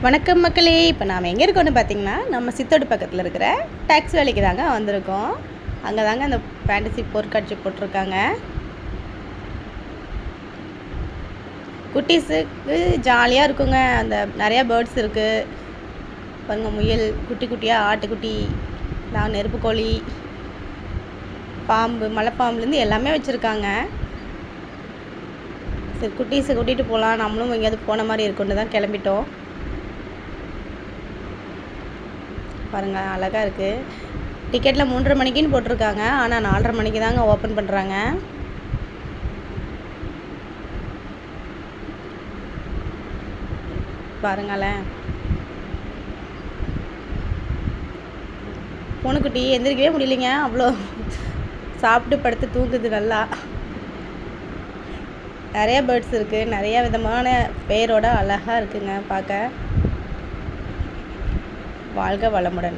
வணக்கம் மக்களே. இப்போ நாம் எங்கே இருக்கோன்னு பார்த்தீங்கன்னா, நம்ம சித்தோடு பக்கத்தில் இருக்கிற டாக்ஸ் வேலைக்கு தாங்க வந்திருக்கோம். அங்கே தாங்க அந்த ஃபேண்டசி பொருட்காட்சி போட்டிருக்காங்க. குட்டீஸுக்கு ஜாலியாக இருக்குங்க. அந்த நிறையா பேர்ட்ஸ் இருக்குது பாருங்க. முயல், குட்டி குட்டியாக ஆட்டுக்குட்டி, நெருப்புக்கோழி, பாம்பு, மலைப்பாம்புலேருந்து எல்லாமே வச்சுருக்காங்க. சரி, குட்டீஸை கூட்டிகிட்டு போகலாம், நம்மளும் எங்கேயாவது போன மாதிரி இருக்குன்னு தான் கிளம்பிட்டோம். பாருங்கள், அழகாக இருக்குது. டிக்கெட்டில் 3:30 மணிக்குன்னு போட்டிருக்காங்க. ஆனால் 4:30 மணிக்கு தாங்க ஓப்பன் பண்ணுறாங்க. பாருங்களேன், பூனைக்குட்டி எந்திரிக்கவே முடியலைங்க. அவ்வளோ சாப்பிட்டு படுத்து தூங்குது நல்லா. நிறைய பேர்ட்ஸ் இருக்குது, நிறைய விதமான பேரோட அழகாக இருக்குங்க பார்க்க. வாழ்க வளமுடன்.